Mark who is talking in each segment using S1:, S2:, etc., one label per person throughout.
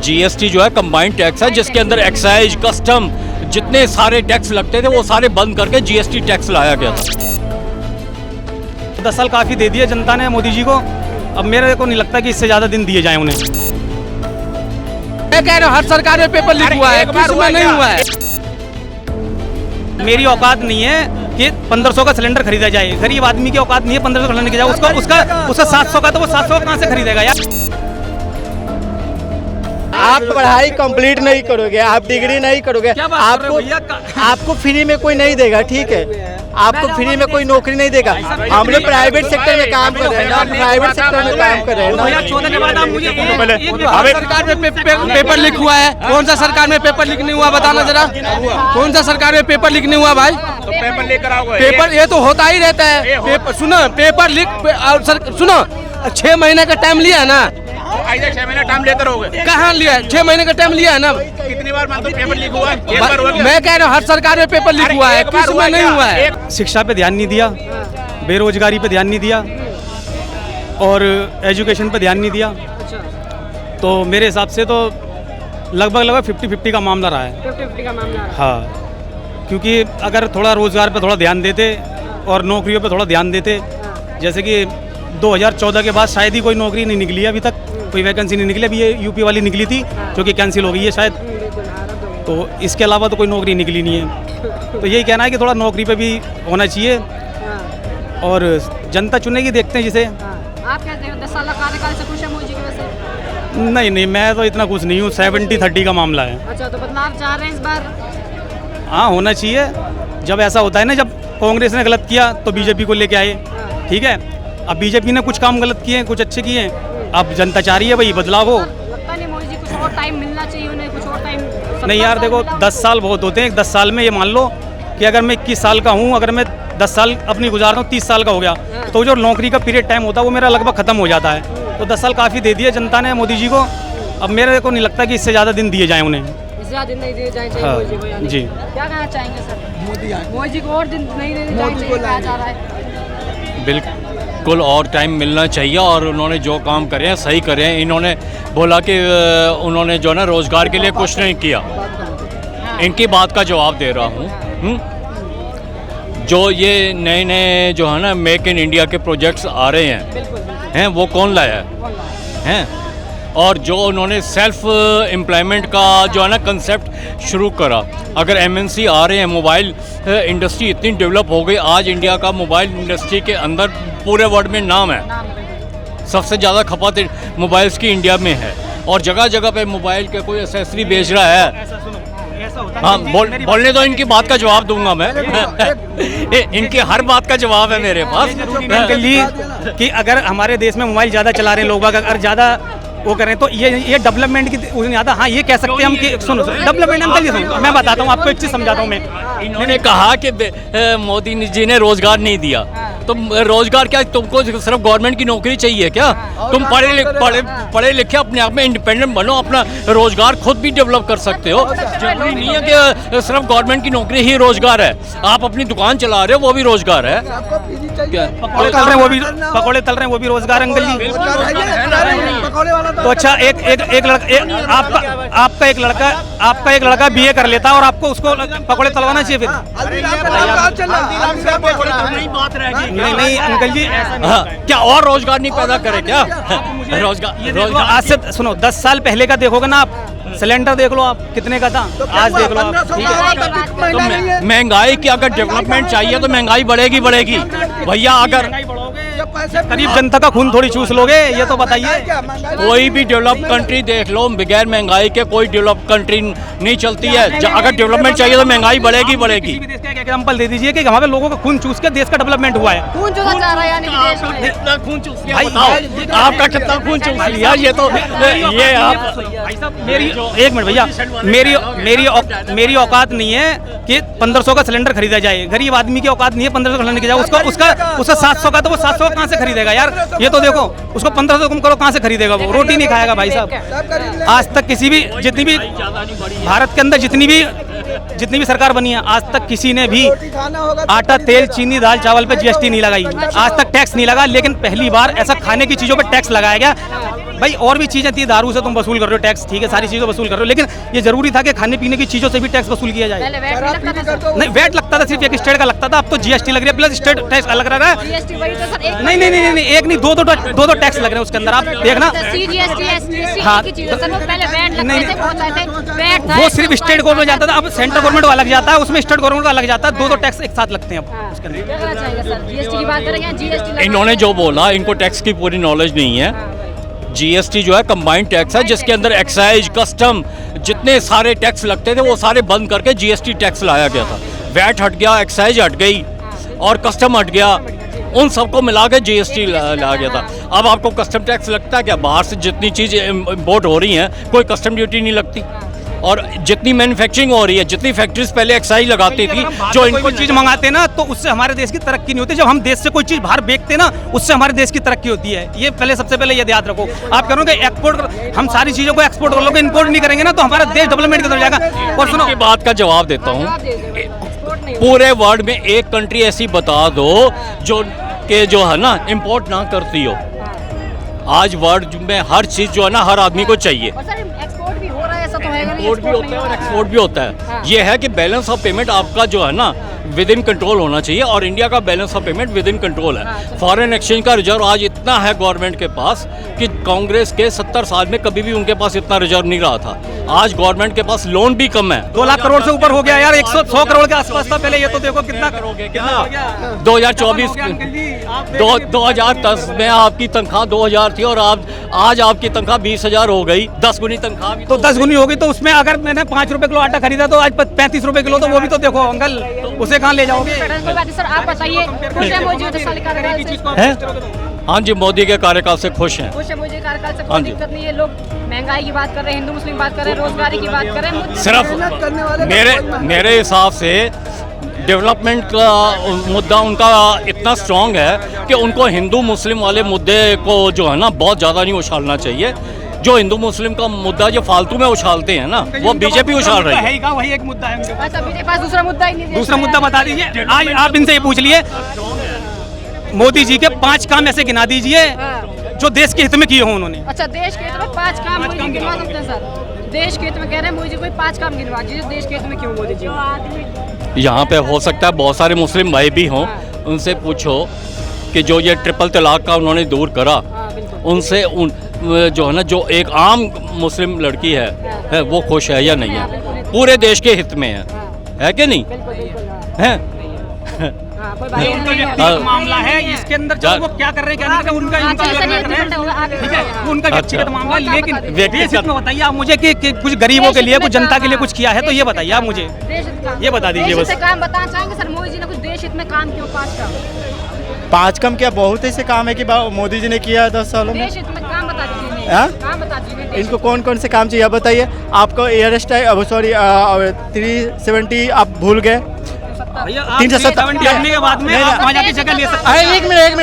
S1: GST जो है combined tax है, जिसके अंदर एक्साइज, कस्टम, जितने सारे टैक्स लगते थे वो सारे बंद करके जीएसटी टैक्स लाया गया था।
S2: 10 साल काफ़ी दे दिए जनता ने मोदी जी को, अब मेरे को नहीं लगता कि इससे ज़्यादा दिन दिए जाएं उन्हें।
S3: मैं कह रहा हूँ हर सरकार में पेपर लीक हुआ है, किसमें नहीं हुआ है।
S2: मेरी औकात नहीं है कि 1500 का सिलेंडर खरीदा जाए, गरीब आदमी की औकात नहीं है 1500 खरीदने की जाए, उसका 700 का, तो वो 700 कहाँ से खरीदेगा यार।
S4: आप पढ़ाई कंप्लीट नहीं करोगे, आप डिग्री नहीं करोगे, आपको फ्री में कोई नहीं देगा, ठीक है, आपको फ्री में कोई नौकरी नहीं देगा। हम लोग प्राइवेट सेक्टर में काम कर रहे हैं, प्राइवेट सेक्टर में काम कर रहे हैं।
S3: सरकार में पेपर लीक हुआ है, कौन सा सरकार में पेपर लीक नहीं हुआ बताना जरा, कौन सा सरकार में पेपर लीक नहीं हुआ भाई।
S5: तो पेपर लीक करा हुआ है,
S3: पेपर ये तो होता ही रहता है। पेपर सुनो, पेपर लीक सुनो 6 महीने का टाइम लिया है ना,
S5: 6 महीने टाइम लेते रहोगे।
S3: कहाँ लिया है, 6 महीने का टाइम लिया है ना।
S5: कितनी बार मानते हो पेपर लीक हुआ है? एक बार हुआ क्या?
S3: मैं कह रहा हूँ हर सरकार में पेपर लीक हुआ है, किसमें नहीं हुआ है।
S2: शिक्षा पे ध्यान नहीं दिया, बेरोजगारी पे ध्यान नहीं दिया और एजुकेशन पे ध्यान नहीं दिया, तो मेरे हिसाब से तो लगभग 50-50 का मामला रहा है।
S6: 50-50 का मामला रहा है।
S2: हाँ, क्योंकि अगर थोड़ा रोज़गार पे थोड़ा ध्यान देते और नौकरियों पे थोड़ा ध्यान देते, जैसे कि 2014 के बाद शायद ही कोई नौकरी नहीं निकली है, अभी तक कोई वैकेंसी नहीं निकली। अभी ये यूपी वाली निकली थी जो कि कैंसिल हो गई है शायद, तो इसके अलावा तो कोई नौकरी निकली नहीं है। तो यही कहना है कि थोड़ा नौकरी पे भी होना चाहिए और जनता चुनेगी, देखते हैं जिसे।
S6: आप क्या 10 साल का कार्यकाल से खुश है मोदी जी की वजह से?
S2: नहीं, मैं तो इतना खुश नहीं हूँ। 70-30 का मामला है।
S6: अच्छा, तो बदलाव चाह रहे हैं इस बार?
S2: हाँ, होना चाहिए। जब ऐसा होता है ना, जब कांग्रेस ने गलत किया तो बीजेपी को लेके आए, ठीक है। अब बीजेपी ने कुछ काम गलत किए, कुछ अच्छे किए, अब जनता चाह रही है भाई बदलाव हो।
S6: लगता नहीं मोदी जी कुछ और टाइम मिलना चाहिए उन्हें, कुछ और टाइम?
S2: नहीं यार देखो, 10 साल बहुत होते हैं। 10 साल में ये मान लो कि अगर मैं 21 साल का हूँ, अगर मैं 10 साल अपनी गुजार रहा हूँ, 30 साल का हो गया, तो जो नौकरी का पीरियड टाइम होता है वो मेरा लगभग खत्म हो जाता है। तो 10 साल काफ़ी दे दिए जनता ने मोदी जी को, अब मेरे को नहीं लगता कि इससे ज़्यादा दिन दिए जाएँ उन्हें।
S6: इससे ज़्यादा दिन नहीं दिए जाने चाहिए
S2: हाँ,
S6: मोदी जी को, यानी
S2: जी।
S6: क्या कहना चाहेंगे सर? मोदी जी को और दिन नहीं देने चाहिए कहा जा रहा है।
S1: बिल्कुल और टाइम मिलना चाहिए, और उन्होंने जो काम करे हैं सही करे हैं। इन्होंने बोला कि उन्होंने जो ना रोज़गार के लिए कुछ नहीं किया, इनकी बात का जवाब दे रहा हूँ। जो ये नए जो है ना मेक इन इंडिया के प्रोजेक्ट्स आ रहे हैं वो कौन लाया है? और जो उन्होंने सेल्फ एम्प्लॉयमेंट का जो है ना कंसेप्ट शुरू करा, अगर एमएनसी आ रहे हैं, मोबाइल इंडस्ट्री इतनी डेवलप हो गई, आज इंडिया का मोबाइल इंडस्ट्री के अंदर पूरे वर्ल्ड में नाम है, सबसे ज़्यादा खपत मोबाइल्स की इंडिया में है, और जगह जगह पे मोबाइल के कोई एक्सेसरी बेच रहा है। हाँ, बोलने तो इनकी बात का जवाब दूंगा मैं। इनकी हर बात का जवाब है मेरे पास।
S2: कि अगर हमारे देश में मोबाइल ज़्यादा चला रहे हैं लोग, अगर ज़्यादा वो करें तो ये डेवलपमेंट की ज़्यादा, हाँ ये कह सकते हैं हम कि सुनो डेवलपमेंट हम करिए। सुनो, मैं बताता हूँ आपको, एक चीज़ समझाता हूँ मैं।
S1: इन्होंने कहा कि मोदी जी ने रोजगार नहीं दिया, तो रोजगार क्या, तुमको सिर्फ गवर्नमेंट की नौकरी चाहिए क्या? तुम पढ़े लिखे अपने आप में इंडिपेंडेंट बनो, अपना रोजगार खुद भी डेवलप कर सकते हो। जरूरी नहीं है कि सिर्फ गवर्नमेंट की नौकरी ही रोजगार है। आप अपनी दुकान चला रहे हो वो भी रोजगार है।
S2: पकौड़े तल रहे हैं वो भी रोजगार अंकल जी। तो अच्छा, आपका एक लड़का बीए कर लेता और आपको उसको पकौड़े तलवाना चाहिए फिर? नहीं अंकल जी,
S1: क्या और रोजगार नहीं पैदा करे क्या? रोजगार
S2: आज से सुनो 10 साल पहले का देखोगे ना आप, सिलेंडर देख लो आप कितने का था, आज देख लो आप।
S1: तो महंगाई की अगर डेवलपमेंट चाहिए तो महंगाई बढ़ेगी भैया। अगर
S2: गरीब जनता का खून थोड़ी चूस लोगे, ये तो बताइए।
S1: कोई भी डेवलप कंट्री देख लो, बगैर महंगाई के कोई डेवलप कंट्री नहीं चलती है। अगर डेवलपमेंट चाहिए तो महंगाई बढ़ेगी।
S2: एग्जाम्पल दे दीजिए कि वहाँ पे लोगों का खून चूस के देश का डेवलपमेंट हुआ है।
S6: खून चूसा जा रहा है यानी कि देश में
S1: कितना खून चूस लिया बताओ, आपका कितना खून चूस लिया? ये तो ये आप
S2: मेरी एक मिनट भैया, मेरी औकात नहीं है कि 1500 का सिलेंडर खरीदा जाए, गरीब आदमी की औकात नहीं है 1500 खरीदने की जाए। उसका 700 का, तो वो 700 कहाँ से खरीदेगा यार? ये तो देखो, उसको 1500 कम करो, कहाँ से खरीदेगा? वो रोटी नहीं खाएगा भाई साहब। आज तक किसी भी, जितनी भी भारत के अंदर जितनी भी सरकार बनी है, आज तक किसी ने भी आटा, तेल, चीनी, दाल, चावल पे जीएसटी नहीं लगाई, आज तक टैक्स नहीं लगा। लेकिन पहली बार ऐसा खाने की चीजों पे टैक्स लगाया गया भाई और भी चीजें थी, दारू से तुम वसूल कर रहे हो टैक्स, ठीक है, सारी चीजें वसूल कर रहे हो, लेकिन ये जरूरी था कि खाने पीने की चीजों से भी टैक्स वसूल किया जाए।
S6: पहले वैट नहीं लगता था सर।
S2: नहीं, वैट लगता था, सिर्फ एक स्टेट का लगता था, अब तो जीएसटी लग रही है, प्लस स्टेट टैक्स अलग लग रहा है।
S6: जीएसटी वही तो सर, एक
S2: नहीं नहीं नहीं नहीं, एक नहीं, दो टैक्स लग रहे हैं उसके अंदर, आप देखना।
S6: सीजीएसटी एसजीएसटी
S2: हाँ।
S6: की चीजें सर, वो पहले वैट लगते
S2: नहीं,
S6: थे, बहुत सारे थे, वैट था।
S2: वो सिर्फ स्टेट गवर्नमेंट जाता था, अब सेंट्रल गवर्नमेंट अलग जाता है, उसमें स्टेट गवर्नमेंट का अलग जाता है, दो टैक्स एक साथ लगते हैं अब उसके अंदर।
S6: क्या करना चाहिए सर? जीएसटी की बात करेंगे, जीएसटी
S1: इन्होंने जो बोला, इनको टैक्स की पूरी नॉलेज नहीं है। जीएसटी जो है कंबाइंड टैक्स है, जिसके अंदर एक्साइज, कस्टम, जितने सारे टैक्स लगते थे वो सारे बंद करके जीएसटी टैक्स लाया गया था। वैट हट गया, एक्साइज हट गई और कस्टम हट गया, उन सबको मिला के जीएसटी लाया गया था। अब आपको कस्टम टैक्स लगता है क्या? बाहर से जितनी चीज़ इम्पोर्ट हो रही हैं कोई कस्टम ड्यूटी नहीं लगती, और जितनी मैन्युफैक्चरिंग हो रही है, जितनी फैक्ट्रीज पहले एक्साइज लगाती थी, जो
S2: इनको चीज मंगाते ना तो उससे हमारे देश की तरक्की नहीं होती। जब हम देश से कोई चीज बाहर बेचते ना, उससे हमारे देश की तरक्की होती है। ये पहले सबसे पहले ये याद रखो। आप कह रहे हो कि एक्सपोर्ट, हम सारी चीजों को एक्सपोर्ट कर लोगे, इम्पोर्ट नहीं करेंगे ना तो हमारा देश डेवलपमेंट की तरफ जाएगा। और सुनो,
S1: की बात का जवाब देता हूँ, पूरे वर्ल्ड में एक कंट्री ऐसी बता दो जो कि जो है ना इम्पोर्ट ना करती हो। आज वर्ल्ड में हर चीज़ जो है ना हर आदमी को चाहिए।
S6: एक्सपोर्ट भी हो रहा है, ऐसा तो है नहीं,
S1: इम्पोर्ट भी होता है और एक्सपोर्ट भी होता है।
S6: हाँ।
S1: ये है कि बैलेंस ऑफ पेमेंट आपका जो है ना विद इन कंट्रोल होना चाहिए, और इंडिया का balance of payment with in control है। फॉरेन एक्सचेंज का रिजर्व आज इतना है गवर्नमेंट के पास कि कांग्रेस के 70 साल में कभी भी उनके पास इतना रिजर्व नहीं रहा था। आज गवर्नमेंट के पास लोन भी कम है।
S2: 2 लाख करोड़ से ऊपर हो गया यार, 100 करोड़ के आसपास था पहले। ये तो देखो कितना करोगे, कितना हो गया।
S1: 2024 2010 में आपकी तनख्वाह 2000 थी और आज आपकी तनख्वाह 20,000 हो गई। 10 गुनी तनख्वाह भी
S2: तो 10 गुनी होगी, तो उसमें अगर मैंने 5 रुपए किलो आटा खरीदा तो आज 35 रुपए किलो, तो वो भी तो देखो अंकल, उसे कहाँ ले जाओगे?
S6: कोई बात नहीं सर, आप बताइए, खुश है मोदी 10 साल कार्यकाल से?
S1: हैं? हाँ जी, मोदी के कार्यकाल से खुश हैं।
S6: खुश है मोदी कार्यकाल से,
S1: हाँ
S6: कोई
S1: जी।
S6: दिक्कत नहीं है। लोग महंगाई की बात कर रहे हैं, हिंदू मुस्लिम बात कर रहे हैं, रोजगारी की बात कर रहे हैं।
S1: सिर्फ मेरे हिसाब से डेवलपमेंट का मुद्दा उनका इतना स्ट्रांग है कि उनको हिंदू मुस्लिम वाले मुद्दे को जो है ना बहुत ज़्यादा नहीं उछालना चाहिए। जो हिंदू मुस्लिम का मुद्दा जो फालतू में उछालते हैं ना, वो बीजेपी उछाल रही है।
S2: वही एक मुद्दा है उनके पास।
S6: अच्छा, मेरे पास दूसरा मुद्दा ही नहीं है।
S2: दूसरा मुद्दा बता दीजिए। आज आप इनसे ये पूछ लिए, मोदी जी के 5 काम ऐसे गिना दीजिए जो देश के हित में किए हों उन्होंने।
S6: अच्छा, देश के हित में 5 काम मोदी जी गिनवा सकते हैं सर? देश के हित में कह रहे हैं मोदी जी कोई 5 काम गिनवा दीजिए, देश के हित में क्यों मोदी जी?
S1: यहाँ पे हो सकता है बहुत सारे मुस्लिम भाई भी हों, उनसे पूछो कि जो ये ट्रिपल तलाक का उन्होंने दूर करा, उनसे उन जो है ना जो एक आम मुस्लिम लड़की है वो खुश है या नहीं है? पूरे देश के हित में है कि नहीं है?
S6: कोई बात नहीं है।
S2: व्यक्तिगत मामला है, इसके अंदर जो वो क्या कर रहे हैं, क्या नहीं कर रहे हैं, उनका
S6: हाँ,
S2: इनका
S6: चलिए,
S2: अलग
S6: चलिए,
S2: मैटर है।
S6: होगा, आगे
S2: ठीक है,
S6: बढ़िए।
S2: वो उनका व्यक्तिगत मामला है, लेकिन
S1: व्यक्तिगत-
S2: देश में बताइए आप मुझे कि कुछ गरीबों के लिए, कुछ जनता के लिए कुछ किया है, तो ये बताइए आप मुझे,
S6: देश हित का-
S2: ये बता दीजिए
S6: देश
S2: बस।
S6: हित का काम बताना चाहेंगे सर? मोदी जी ने कुछ देश हित में काम क्यों? 5 काम
S4: 5 काम क्या, बहुत ऐसे काम है कि मोदी जी ने किया है 10 सालों में।
S6: देश हित में काम बता दीजिए।
S4: हाँ?
S6: काम बता दीजिए।
S4: इनको कौन कौन से काम चाहिए आप बताइए। आपको एयर स्टाइल, अब सॉरी 370 आप भूल गए।
S2: भैया आप
S4: 370
S2: करने के बाद में
S4: नहीं,
S2: आप वहाँ जाके जगह ले सकते
S4: अरे
S2: हैं।
S4: एक मिनट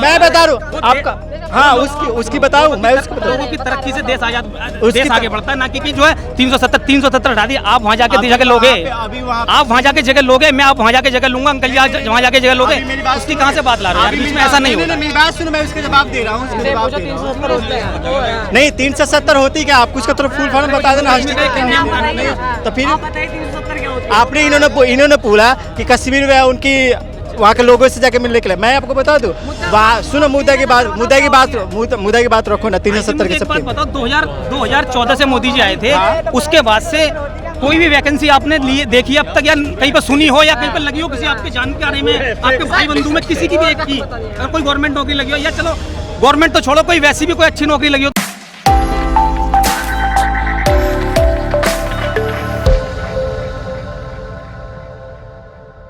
S4: मैं बता रहा हूँ आपका। हाँ, उसकी बताऊँ, मैं उसको
S2: लोगों
S4: बताऊँ।
S2: की तरक्की से देश आजाद,
S4: उसकी
S2: देश आगे बढ़ता है, ना कि जो है 370 हटा दिए। आप वहाँ जाके जगह लोगे,
S4: अभी वहाँ
S2: आप वहाँ जाके जगह लोगे, मैं आप वहाँ जाके जगह लूंगा, अंकल जी वहाँ जाके जगह लोगे, उसकी कहाँ से बात ला रहे हो यार? बीच में ऐसा नहीं होता।
S4: मेरी बात सुनो, मैं उसका जवाब दे रहा हूँ। नहीं 370 होती क्या? आपको उसका थोड़ा फुल फॉर्म बता देना। तो फिर आपने इन्होंने पूछा कि कश्मीर में उनकी वहाँ के लोगों से जाके मिलने के लिए। मैं आपको बता दूं, सुनो मुद्दा की बात रखो ना। 370 के
S2: एक बात
S4: सब
S2: बताओ, 2014 से मोदी जी आए थे, उसके बाद से कोई भी वैकेंसी आपने लिए देखी अब तक, या कहीं पर सुनी हो, या कहीं पर लगी हो किसी आपके जानकारी में, आपके भाई बंधु में किसी की भी एक की अगर कोई गवर्नमेंट नौकरी लगी हो, या चलो गवर्नमेंट तो छोड़ो, कोई वैसी भी कोई अच्छी नौकरी लगी हो?